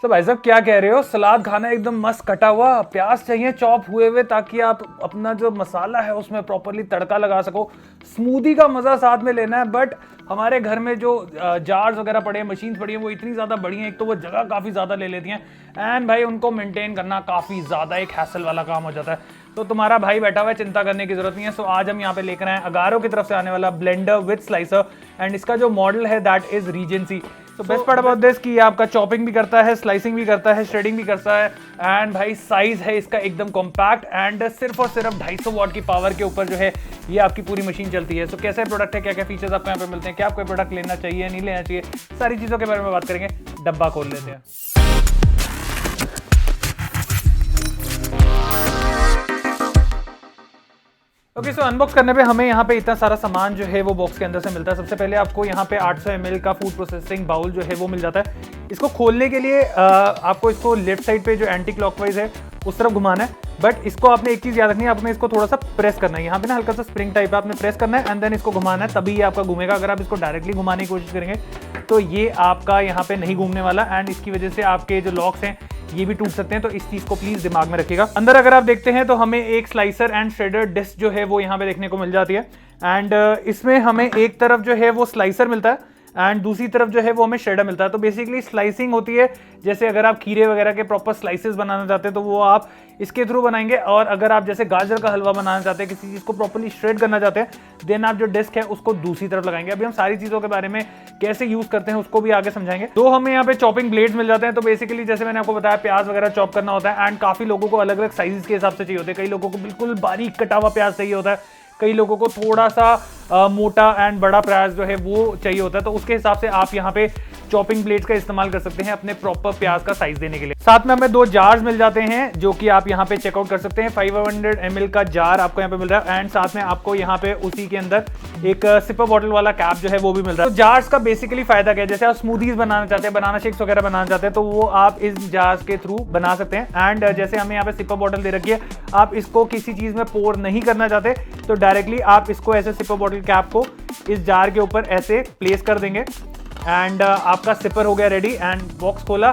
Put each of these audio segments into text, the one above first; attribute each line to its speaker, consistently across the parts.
Speaker 1: तो भाई साहब क्या कह रहे हो, सलाद खाना एकदम मस्त कटा हुआ, प्याज चाहिए चॉप हुए हुए ताकि आप अपना जो मसाला है उसमें प्रॉपरली तड़का लगा सको। स्मूदी का मजा साथ में लेना है, बट हमारे घर में जो जार्स वगैरह पड़े हैं, मशीन्स पड़ी हैं, वो इतनी ज्यादा बड़ी हैं, एक तो वो जगह काफी ज्यादा ले लेती हैं एंड भाई उनको मेंटेन करना काफी ज्यादा एक हैसल वाला काम हो जाता है। तो तुम्हारा भाई बैठा हुआ है, चिंता करने की जरूरत नहीं है। सो आज हम यहाँ पे लेकर आए अगारो की तरफ से आने वाला ब्लेंडर विद स्लाइसर एंड इसका जो मॉडल है दैट इज रीजेंसी। तो बेस्ट पार्ट अबाउट दिस कि आपका चॉपिंग भी करता है, स्लाइसिंग भी करता है, श्रेडिंग भी करता है एंड भाई साइज है इसका एकदम कॉम्पैक्ट एंड सिर्फ और सिर्फ 250 वॉट की पावर के ऊपर जो है ये आपकी पूरी मशीन चलती है। सो कैसे प्रोडक्ट है, क्या क्या फीचर्स आपको यहाँ पे मिलते हैं, क्या आपको प्रोडक्ट लेना चाहिए नहीं लेना चाहिए, सारी चीजों के बारे में बात करेंगे। डब्बा खोल लेते हैं। ओके, सो अनबॉक्स करने पे हमें यहाँ पे इतना सारा सामान जो है वो बॉक्स के अंदर से मिलता है। सबसे पहले आपको यहाँ पे 800 ml का फूड प्रोसेसिंग बाउल जो है वो मिल जाता है। इसको खोलने के लिए आपको इसको लेफ्ट साइड पे जो एंटी क्लॉकवाइज है उस तरफ घुमाना है, बट इसको आपने एक चीज याद रखनी है, आपने इसको थोड़ा सा प्रेस करना है। यहाँ पे ना हल्का सा स्प्रिंग टाइप है, आपने प्रेस करना है एंड देन इसको घुमाना है, तभी ये आपका घूमेगा। अगर आप इसको डायरेक्टली घुमाने की कोशिश करेंगे तो ये आपका यहाँ पे नहीं घूमने वाला एंड इसकी वजह से आपके जो लॉक्स हैं ये भी टूट सकते हैं। तो इस चीज को प्लीज दिमाग में रखिएगा। अंदर अगर आप देखते हैं तो हमें एक स्लाइसर एंड श्रेडर डिस्क जो है वो यहाँ पे देखने को मिल जाती है एंड इसमें हमें एक तरफ जो है वो स्लाइसर मिलता है एंड दूसरी तरफ जो है वो हमें श्रेडर मिलता है। तो बेसिकली स्लाइसिंग होती है, जैसे अगर आप खीरे वगैरह के प्रॉपर स्लाइसेस बनाना चाहते हैं तो वो आप इसके थ्रू बनाएंगे, और अगर आप जैसे गाजर का हलवा बनाना चाहते हैं, किसी चीज को प्रॉपर्ली श्रेड करना चाहते हैं, देन आप जो डिस्क है उसको दूसरी तरफ लगाएंगे। अभी हम सारी चीजों के बारे में कैसे यूज करते हैं उसको भी आगे समझाएंगे। तो हमें यहाँ पे चॉपिंग ब्लेड्स मिल जाते हैं। तो बेसिकली जैसे मैंने आपको बताया प्याज वगैरह चॉप करना होता है एंड काफी लोगों को अलग अलग साइजेस के हिसाब से चाहिए होते हैं। कई लोगों को बिल्कुल बारीक कटा हुआ प्याज चाहिए होता है, कई लोगों को थोड़ा सा मोटा एंड बड़ा प्याज जो है वो चाहिए होता है। तो उसके हिसाब से आप यहाँ पे चॉपिंग ब्लेड्स का इस्तेमाल कर सकते हैं अपने प्रॉपर प्याज का साइज देने के लिए। साथ में हमें 2 जार्स मिल जाते हैं जो कि आप यहाँ पे चेकआउट कर सकते हैं। 500 ml का जार आपको यहाँ पे मिल रहा है एंड साथ में आपको यहाँ पे उसी के अंदर एक सिपर बॉटल वाला कैप जो है वो भी मिल रहा है। तो जार्स का बेसिकली फायदा क्या है, जैसे आप स्मूदीज बनाना चाहते हैं, बनाना शेक्स वगैरह बनाना चाहते हैं, तो वो आप इस जार्स के थ्रू बना सकते हैं। एंड जैसे हमें यहाँ पे सिपर बॉटल दे रखी है, आप इसको किसी चीज में पोर नहीं करना चाहते तो डायरेक्टली आप इसको ऐसे सिपर बॉटल कैप को इस जार के ऊपर ऐसे प्लेस कर देंगे एंड आपका सिपर हो गया रेडी एंड बॉक्स खोला,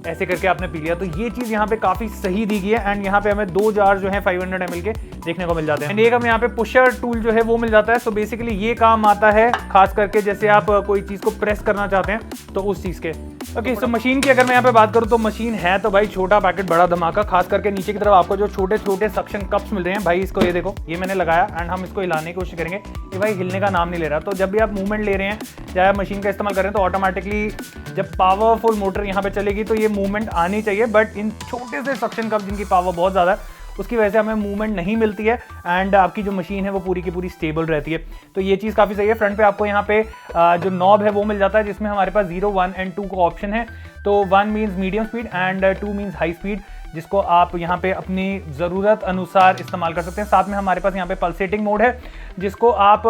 Speaker 1: ऐसे करके आपने पी लिया। तो ये चीज यहाँ पे काफी सही दी गई है एंड यहाँ पे हमें 2 जार जो है 500 ml के देखने को मिल जाते हैं एंड एक हमें यहाँ पे पुशर टूल जो है वो मिल जाता है। सो बेसिकली ये काम आता है खास करके जैसे आप कोई चीज को प्रेस करना चाहते हैं तो उस चीज के। ओके, सो मशीन की अगर मैं यहाँ पे बात करूँ तो मशीन है तो भाई छोटा पैकेट बड़ा धमाका। खास करके नीचे की तरफ आपको जो छोटे छोटे सक्शन कप्स मिल रहे हैं भाई, इसको ये देखो, ये मैंने लगाया एंड हम इसको हिलाने की कोशिश करेंगे, ये भाई हिलने का नाम नहीं ले रहा। तो जब भी आप मूवमेंट ले रहे हैं, चाहे आप मशीन का इस्तेमाल करें, तो ऑटोमेटिकली जब पावरफुल मोटर यहाँ पे चलेगी तो ये मूवमेंट आनी चाहिए, बट इन छोटे से सक्शन कप जिनकी पावर बहुत ज्यादा है उसकी वजह से हमें मूवमेंट नहीं मिलती है एंड आपकी जो मशीन है वो पूरी की पूरी स्टेबल रहती है। तो ये चीज़ काफ़ी सही है। फ्रंट पे आपको यहाँ पे जो नॉब है वो मिल जाता है जिसमें हमारे पास 0, 1 एंड 2 का ऑप्शन है। तो 1 means medium speed and 2 means high speed, जिसको आप यहाँ पे अपनी ज़रूरत अनुसार इस्तेमाल कर सकते हैं। साथ में हमारे पास यहाँ पे पल्सेटिंग मोड है जिसको आप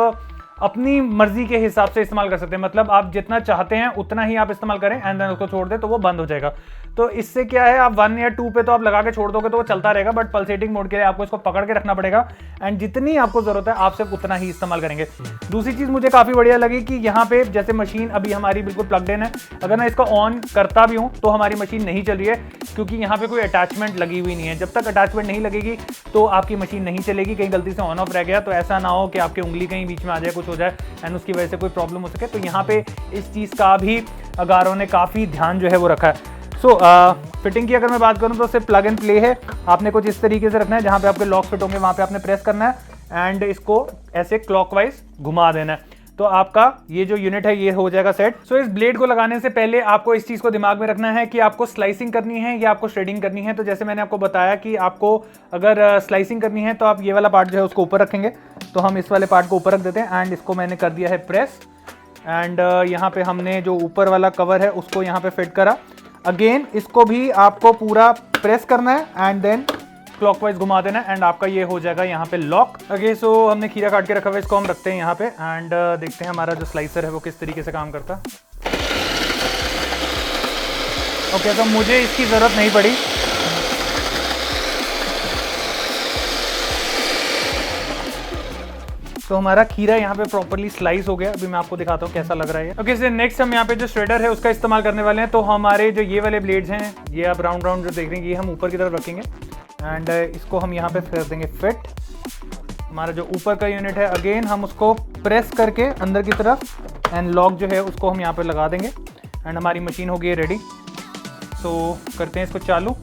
Speaker 1: अपनी मर्जी के हिसाब से इस्तेमाल कर सकते हैं, मतलब आप जितना चाहते हैं उतना ही आप इस्तेमाल करें एंड देन उसको छोड़ दें तो वो बंद हो जाएगा। तो इससे क्या है, आप 1 या 2 पे तो आप लगा के छोड़ दोगे तो वो चलता रहेगा, बट पल्सेटिंग मोड के लिए आपको इसको पकड़ के रखना पड़ेगा एंड जितनी आपको जरूरत है आप सिर्फ उतना ही इस्तेमाल करेंगे। दूसरी चीज मुझे काफी बढ़िया लगी कि यहाँ पे जैसे मशीन अभी हमारी बिल्कुल प्लग्ड इन है, अगर मैं इसको ऑन करता भी हूँ तो हमारी मशीन नहीं चल रही है क्योंकि यहाँ पे कोई अटैचमेंट लगी हुई नहीं है। जब तक अटैचमेंट नहीं लगेगी तो आपकी मशीन नहीं चलेगी। कहीं गलती से ऑन ऑफ रह गया तो ऐसा ना हो कि आपकी उंगली कहीं बीच में आ जाए, कुछ हो जाए एंड उसकी वजह से कोई प्रॉब्लम हो सके। तो यहाँ पे इस चीज का भी अगारो ने काफी ध्यान जो है वो रखा है। सो फिटिंग की अगर मैं बात करूं तो सिर्फ प्लग एंड प्ले है। आपने कुछ इस तरीके से रखना है, जहां पे आपके लॉक फिट होंगे वहां पे आपने प्रेस करना है एंड इसको ऐसे क्लॉकवाइज घुमा देना है, तो आपका ये जो यूनिट है ये हो जाएगा सेट। सो इस ब्लेड को लगाने से पहले आपको इस चीज को दिमाग में रखना है कि आपको स्लाइसिंग करनी है या आपको श्रेडिंग करनी है। तो जैसे मैंने आपको बताया कि आपको अगर स्लाइसिंग करनी है तो आप ये वाला पार्ट जो है उसको ऊपर रखेंगे, तो हम इस वाले पार्ट को ऊपर रख देते हैं एंड इसको मैंने कर दिया है प्रेस एंड यहाँ पे हमने जो ऊपर वाला कवर है उसको यहाँ पे फिट करा। अगेन इसको भी आपको पूरा प्रेस करना है एंड देन क्लॉकवाइज घुमा देना एंड आपका ये हो जाएगा यहाँ पे लॉक। ओके, सो हमने खीरा काट के रखा हुआ है, इसको हम रखते हैं यहाँ पे एंड देखते हैं हमारा जो स्लाइसर है वो किस तरीके से काम करता है। ओके, तो मुझे इसकी जरूरत नहीं पड़ी। तो हमारा खीरा यहाँ पे प्रॉपर्ली स्लाइस हो गया। अभी मैं आपको दिखाता हूँ कैसा लग रहा है। ओके, नेक्स्ट हम यहाँ पे जो श्रेडर है उसका इस्तेमाल करने वाले हैं। तो हमारे जो ये वाले ब्लेड्स हैं, ये आप राउंड राउंड जो देख रहे हैं, ये हम ऊपर की तरफ रखेंगे एंड इसको हम यहाँ पे कर देंगे फिट। हमारा जो ऊपर का यूनिट है, अगेन हम उसको प्रेस करके अंदर की तरफ एंड लॉक जो है उसको हम यहाँ पे लगा देंगे एंड हमारी मशीन हो गई रेडी। सो करते हैं इसको चालू।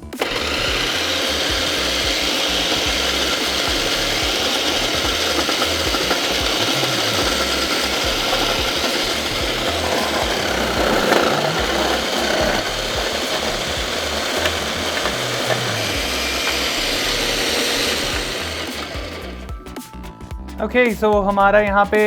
Speaker 1: ओके, सो हमारा यहाँ पे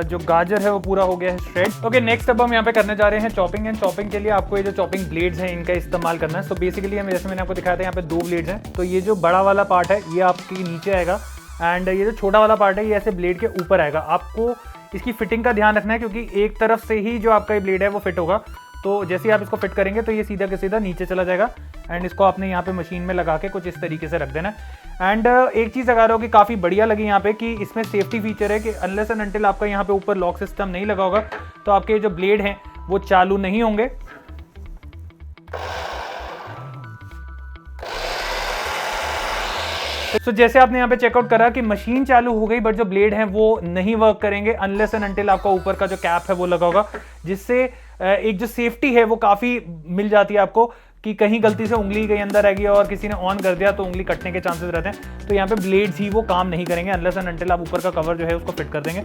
Speaker 1: जो गाजर है वो पूरा हो गया है श्रेड। ओके, नेक्स्ट अब हम यहाँ पे करने जा रहे हैं चॉपिंग। एंड चॉपिंग के लिए आपको ये जो चॉपिंग ब्लेड्स हैं इनका इस्तेमाल करना है। सो बेसिकली हमें, जैसे मैंने आपको दिखाया था, यहाँ पे 2 ब्लेड्स हैं। तो ये जो बड़ा वाला पार्ट है ये आपके नीचे आएगा एंड ये जो छोटा वाला पार्ट है ये ऐसे ब्लेड के ऊपर आएगा। आपको इसकी फिटिंग का ध्यान रखना है क्योंकि एक तरफ से ही जो आपका ये ब्लेड है वो फिट होगा। तो जैसे ही आप इसको फिट करेंगे तो ये सीधा के सीधा नीचे चला जाएगा एंड इसको आपने यहाँ पे मशीन में लगा के कुछ इस तरीके से रख देना है। एंड एक चीज़ अगर होगी काफ़ी बढ़िया लगी यहाँ पे कि इसमें सेफ्टी फीचर है कि अनलेस एंड अनटिल आपका यहाँ पे ऊपर लॉक सिस्टम नहीं लगा होगा तो आपके जो ब्लेड हैं वो चालू नहीं होंगे। तो जैसे आपने यहाँ पे चेकआउट करा कि मशीन चालू हो गई बट जो ब्लेड हैं वो नहीं वर्क करेंगे अनलेस एंड अनटिल आपका ऊपर का जो कैप है वो लगा होगा, जिससे एक जो सेफ्टी है वो काफ़ी मिल जाती है आपको कि कहीं गलती से उंगली कहीं अंदर आएगी और किसी ने ऑन कर दिया तो उंगली कटने के चांसेस रहते हैं। तो यहाँ पे ब्लेड्स ही वो काम नहीं करेंगे अनलेस एंड अनटिल आप ऊपर का कवर जो है उसको फिट कर देंगे।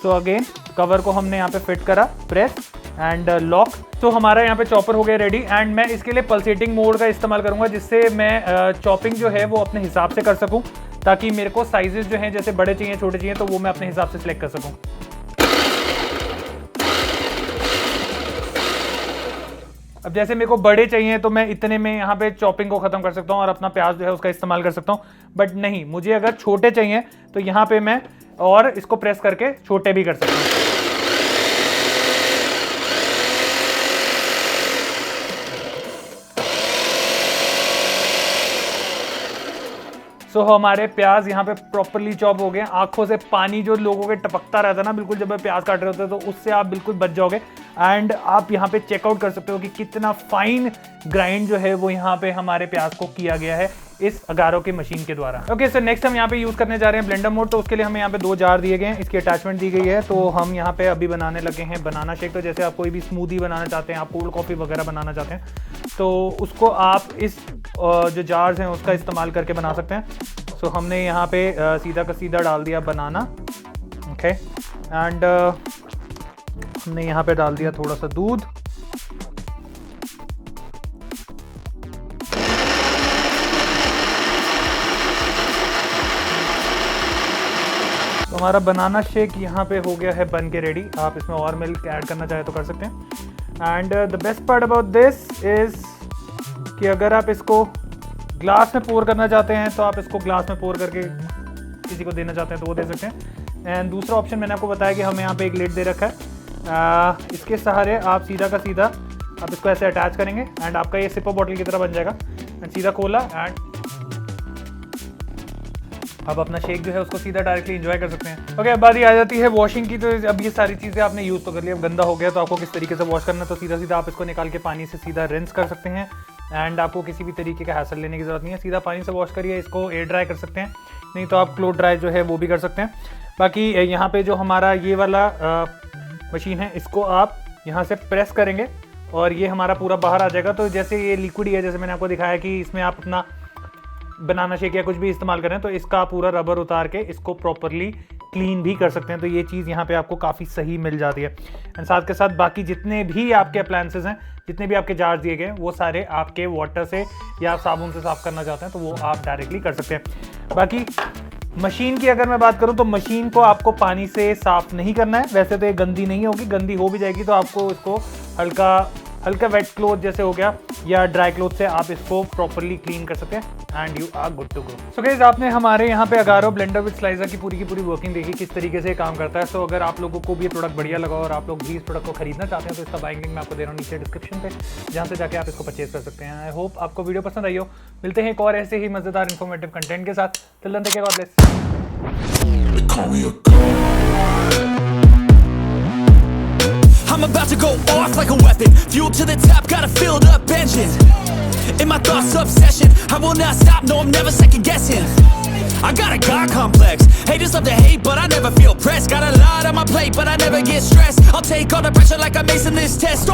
Speaker 1: सो अगेन कवर को हमने यहाँ पे फिट करा, प्रेस एंड लॉक। तो हमारा यहाँ पे चॉपर हो गया रेडी एंड मैं इसके लिए पल्सेटिंग मोड का इस्तेमाल करूंगा जिससे मैं चॉपिंग जो है वो अपने हिसाब से कर सकूँ, ताकि मेरे को साइजेस जो हैं जैसे बड़े चाहिए छोटे चाहिए तो वो मैं अपने हिसाब से सिलेक्ट कर सकूँ। अब जैसे मेरे को बड़े चाहिए तो मैं इतने में यहाँ पे चॉपिंग को खत्म कर सकता हूँ और अपना प्याज जो है उसका इस्तेमाल कर सकता हूँ। बट नहीं, मुझे अगर छोटे चाहिए तो यहाँ पे मैं और इसको प्रेस करके छोटे भी कर सकता हूँ। सो हमारे प्याज यहाँ पे प्रॉपर्ली चॉप हो गए। आंखों से पानी जो लोगों के टपकता रहता है ना बिल्कुल जब प्याज काट रहे होते हैं, तो उससे आप बिल्कुल बच जाओगे। एंड आप यहाँ पे चेकआउट कर सकते हो कि कितना फाइन ग्राइंड जो है वो यहाँ पे हमारे प्याज को किया गया है इस अगारो की मशीन के द्वारा। ओके, सो नेक्स्ट हम यहाँ पे यूज करने जा रहे हैं ब्लेंडर मोड। तो उसके लिए हमें यहाँ पे 2 जार दिए गए हैं, इसकी अटैचमेंट दी गई है। तो हम यहाँ पे अभी बनाने लगे हैं बनाना शेक। तो जैसे आप कोई भी स्मूदी बनाना चाहते हैं, आप कोल्ड कॉफी वगैरह बनाना चाहते हैं, तो उसको आप इस जो जार्स हैं उसका इस्तेमाल करके बना सकते हैं। सो हमने यहाँ पे सीधा का सीधा डाल दिया बनाना। ओके, एंड हमने यहाँ पे डाल दिया थोड़ा सा दूध। तो हमारा बनाना शेक यहाँ पे हो गया है बन के रेडी। आप इसमें और मिल्क ऐड करना चाहे तो कर सकते हैं। And the best part about this is कि अगर आप इसको ग्लास में पोर करना चाहते हैं तो आप इसको ग्लास में पोर करके किसी को देना चाहते हैं तो वो दे सकते हैं। एंड दूसरा ऑप्शन मैंने आपको बताया कि हमें यहाँ पे एक लिड दे रखा है। इसके सहारे आप सीधा का सीधा आप इसको ऐसे अटैच करेंगे एंड आपका ये सिपर बॉटल की तरह बन जाएगा। एंड सीधा खोला एंड आप अपना शेक जो है उसको सीधा डायरेक्टली एंजॉय कर सकते हैं। ओके, अब बारी आ जाती है वॉशिंग की। तो अब ये सारी चीज़ें आपने यूज़ तो कर लिया, अब गंदा हो गया तो आपको किस तरीके से वॉश करना है। तो सीधा सीधा आप इसको निकाल के पानी से सीधा रिंस कर सकते हैं एंड आपको किसी भी तरीके का हैसल लेने की ज़रूरत नहीं है। सीधा पानी से वॉश करिए, इसको एयर ड्राई कर सकते हैं, नहीं तो आप क्लोथ ड्राई जो है वो भी कर सकते हैं। बाकी यहाँ पे जो हमारा ये वाला मशीन है इसको आप यहाँ से प्रेस करेंगे और ये हमारा पूरा बाहर आ जाएगा। तो जैसे ये लिक्विड ही है, जैसे मैंने आपको दिखाया कि इसमें आप अपना बनाना शेक या कुछ भी इस्तेमाल करें तो इसका पूरा रबर उतार के इसको प्रॉपरली क्लीन भी कर सकते हैं। तो ये चीज़ यहाँ पे आपको काफ़ी सही मिल जाती है। एंड साथ के साथ बाकी जितने भी आपके अप्लायंसेस हैं, जितने भी आपके जार्स दिए गए वो सारे आपके वाटर से या आप साबुन से साफ़ करना चाहते हैं तो वो आप डायरेक्टली कर सकते हैं। बाकी मशीन की अगर मैं बात करूं तो मशीन को आपको पानी से साफ़ नहीं करना है। वैसे तो ये गंदी नहीं होगी, गंदी हो भी जाएगी तो आपको इसको हल्का वेट क्लोथ जैसे हो गया या ड्राई क्लोथ से आप इसको प्रॉपरली क्लीन कर सकते हैं and you are good to go. So guys, आपने हमारे यहाँ पे अगारो ब्लेंडर विद स्लाइसर की पूरी वर्किंग देखी किस तरीके से काम करता है। सो अगर आप लोगों को भी ये प्रोडक्ट बढ़िया लगा और आप लोग भी इस प्रोडक्ट को खरीदना चाहते हैं तो इसका बाइंग लिंक मैं आपको दे रहा हूँ नीचे डिस्क्रिप्शन पे, जहाँ से जाके आप इसको परचेज कर सकते हैं। आई होप आपको वीडियो पसंद आई हो। मिलते हैं एक और ऐसे ही मजेदार इन्फॉर्मेटिव कंटेंट के साथ। Till then take care, God bless.
Speaker 2: I'm about to go off like a weapon. Fuel to the top, got a filled up engine. In my thoughts, obsession. I will not stop, no, I'm never second guessing. I got a God complex. Haters love to hate, but I never feel pressed. Got a lot on my plate, but I never get stressed. I'll take all the pressure like I'm acing this test.